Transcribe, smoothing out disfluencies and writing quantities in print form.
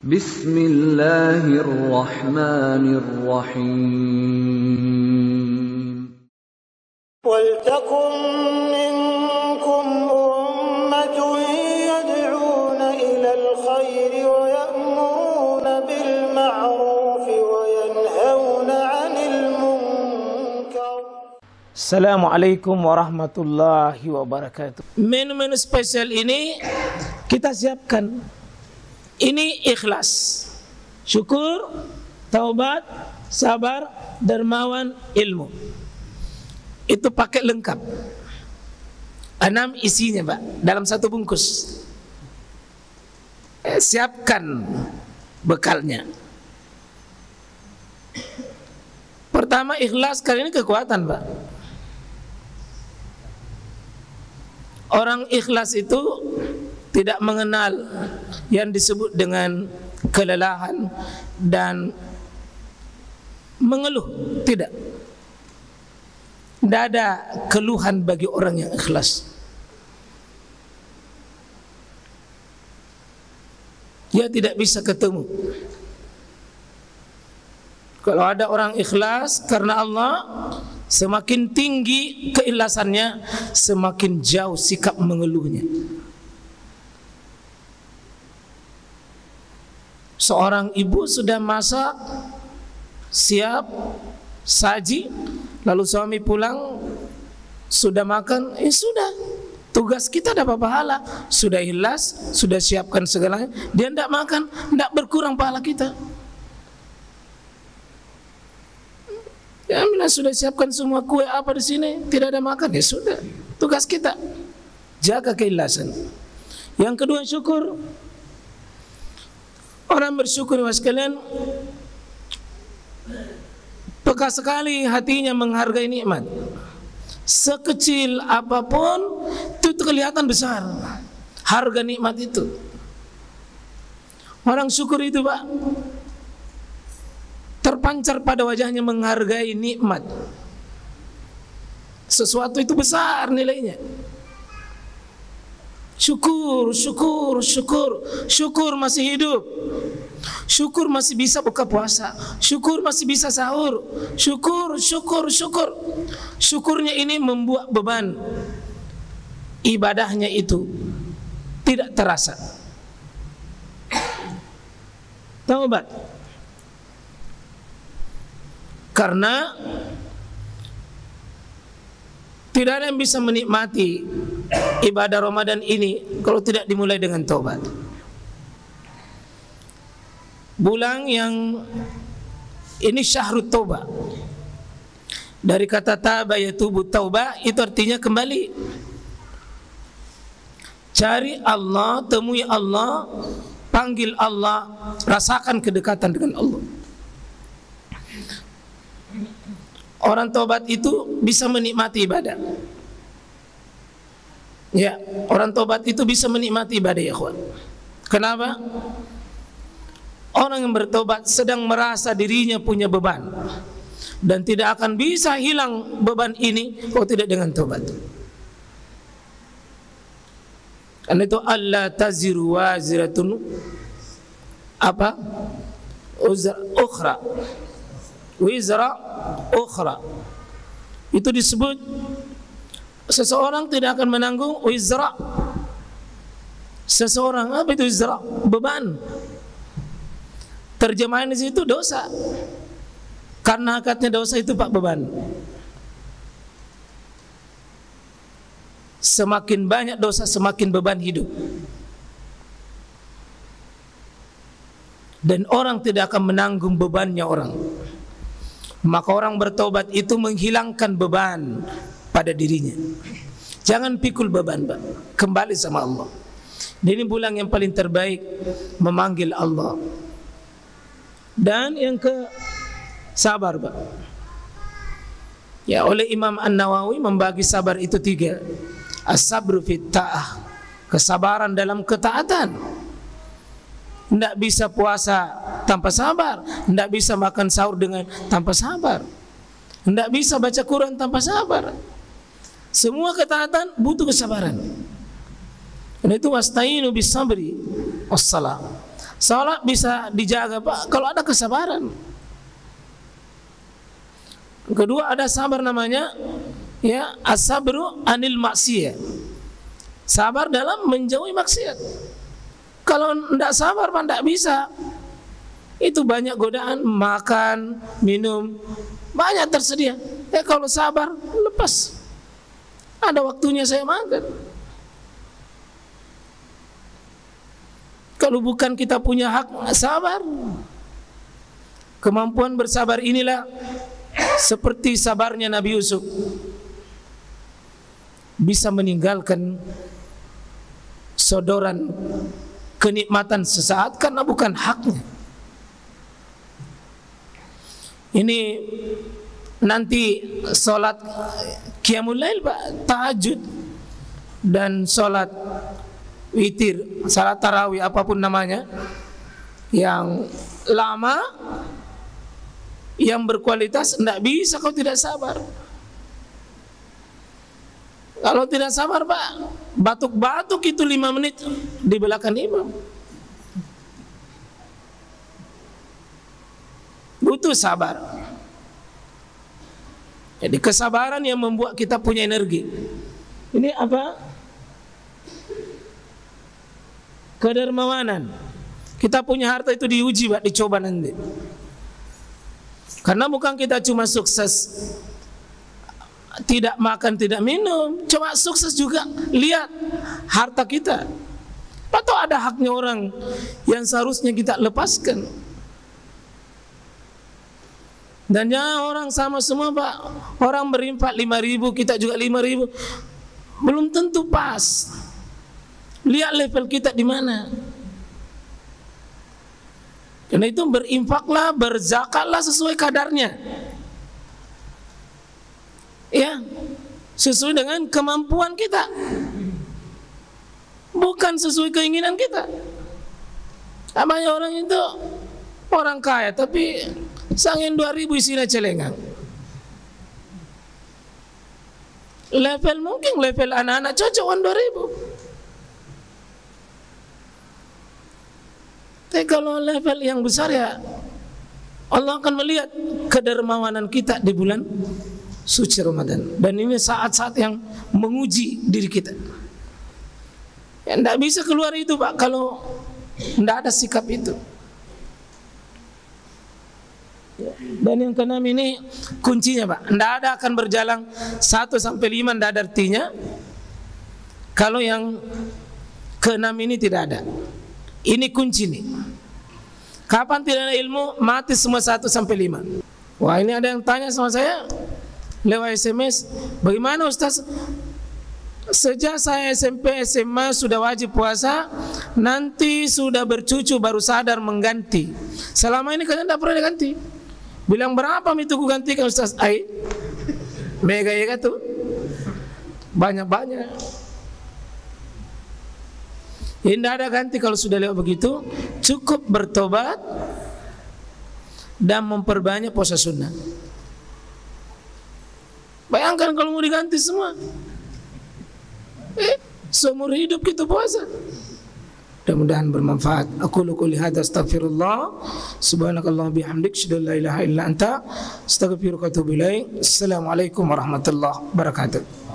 Bismillahirrahmanirrahim. Waltakum minkum ummatun yad'una ilal khairi wa ya'muruna bil ma'rufi wa yanhauna 'anil munkar. Assalamualaikum warahmatullahi wabarakatuh. Menu-menu spesial ini kita siapkan. Ini ikhlas, syukur, taubat, sabar, dermawan, ilmu. Itu paket lengkap. 6 isinya, Pak, dalam satu bungkus. Siapkan bekalnya. Pertama, ikhlas, kali ini kekuatan, Pak. Orang ikhlas itu tidak mengenal yang disebut dengan kelelahan dan mengeluh, tidak. Tidak ada keluhan bagi orang yang ikhlas. Dia tidak bisa ketemu. Kalau ada orang ikhlas karena Allah, semakin tinggi keikhlasannya, semakin jauh sikap mengeluhnya. Seorang ibu sudah masak, siap, saji, lalu suami pulang, sudah makan, sudah. Tugas kita dapat pahala, sudah ikhlas, sudah siapkan segalanya. Dia tidak makan, tidak berkurang pahala kita. Ya, bila sudah siapkan semua kue apa di sini, tidak ada makan, ya sudah. Tugas kita jaga keikhlasan. Yang kedua, syukur. Orang bersyukur, was sekalian, peka sekali hatinya menghargai nikmat. Sekecil apapun itu kelihatan besar harga nikmat itu. Orang syukur itu, Pak, terpancar pada wajahnya menghargai nikmat. Sesuatu itu besar nilainya. Syukur, syukur, syukur. Syukur masih hidup. Syukur masih bisa buka puasa. Syukur masih bisa sahur. Syukur, syukur, syukur. Syukurnya ini membuat beban ibadahnya itu tidak terasa. Taubat. Karena tidak ada yang bisa menikmati ibadah Ramadan ini kalau tidak dimulai dengan taubat. Bulan yang ini syahrut taubah. Dari kata taba yatubu taubah, itu artinya kembali. Cari Allah, temui Allah, panggil Allah, rasakan kedekatan dengan Allah. Orang taubat itu bisa menikmati ibadah. Ya, orang taubat itu bisa menikmati ibadah, ya kawan. Kenapa? Orang yang bertobat sedang merasa dirinya punya beban dan tidak akan bisa hilang beban ini kalau tidak dengan taubat. Karena itu Allah taziru waziratun apa? Ukhra. Wizra ukhra. Itu disebut seseorang tidak akan menanggung wizra. Seseorang, apa itu wizra? Beban. Terjemahan di situ dosa. Karena akadnya dosa itu, Pak, beban. Semakin banyak dosa, semakin beban hidup. Dan orang tidak akan menanggung bebannya orang. Maka orang bertobat itu menghilangkan beban pada dirinya. Jangan pikul beban, Pak. Kembali sama Allah. Ini bulan yang paling terbaik memanggil Allah. Dan yang ke sabar, Pak. Ya, oleh Imam An-Nawawi membagi sabar itu 3. As-sabru fit ta'ah, kesabaran dalam ketaatan. Tidak bisa puasa tanpa sabar, tidak bisa makan sahur tanpa sabar, tidak bisa baca Quran tanpa sabar. Semua ketaatan butuh kesabaran. Dan itu wasta'inu bis sabri wassalam. Salat bisa dijaga Pak kalau ada kesabaran. Kedua ada sabar namanya ya as-sabru anil maksiyah. Sabar dalam menjauhi maksiat. Kalau tidak sabar Pak tidak bisa. Itu banyak godaan, makan, minum, banyak tersedia. Kalau sabar lepas. Ada waktunya saya makan. Kalau bukan kita punya hak sabar. Kemampuan bersabar inilah seperti sabarnya Nabi Yusuf, bisa meninggalkan sodoran kenikmatan sesaat karena bukan haknya. Ini nanti solat qiyamul lail Pak, tahajud dan solat witir, salat tarawih apapun namanya, yang lama, yang berkualitas, tidak bisa kalau tidak sabar. Kalau tidak sabar Pak, batuk-batuk itu 5 menit di belakang imam. Butuh sabar. Jadi kesabaran yang membuat kita punya energi. Ini apa? Kedermawanan. Kita punya harta itu diuji Pak, dicoba nanti. Karena bukan kita cuma sukses tidak makan, tidak minum, cuma sukses juga lihat harta kita. Atau ada haknya orang yang seharusnya kita lepaskan. Dan jangan orang sama semua Pak. Orang berinfak 5.000, kita juga 5.000, belum tentu pas. Lihat level kita di mana. Karena itu berinfaklah, berzakatlah sesuai kadarnya. Ya, sesuai dengan kemampuan kita. Bukan sesuai keinginan kita. Banyak orang itu orang kaya tapi sangin 2.000 isinya celengan. Level mungkin level anak-anak cocokan 2.000. Tapi kalau level yang besar ya Allah akan melihat kedermawanan kita di bulan suci Ramadan. Dan ini saat-saat yang menguji diri kita. Ya, tidak bisa keluar itu Pak kalau tidak ada sikap itu. Dan yang keenam ini kuncinya Pak. Tidak ada akan berjalan 1 sampai 5, tidak ada artinya kalau yang keenam ini tidak ada. Ini kunci nih. Kapan tidak ada ilmu, mati semua 1 sampai 5. Wah, ini ada yang tanya sama saya lewat SMS, bagaimana Ustaz? Sejak saya SMP SMA sudah wajib puasa, nanti sudah bercucu baru sadar mengganti. Selama ini kalian tidak pernah diganti. Bilang berapa itu ku gantikan Ustaz? Ai, mega ya tuh, banyak-banyak. Tidak ada ganti kalau sudah lewat begitu. Cukup bertobat dan memperbanyak puasa sunnah. Bayangkan kalau mau diganti semua, seumur hidup kita puasa. Mudah-mudahan bermanfaat. Aku qouli hadza astaghfirullah subhanakallah bihamdik asyhadu an la ilaha illa anta astaghfiruka wa atubu ilaik. Assalamualaikum warahmatullahi wabarakatuh.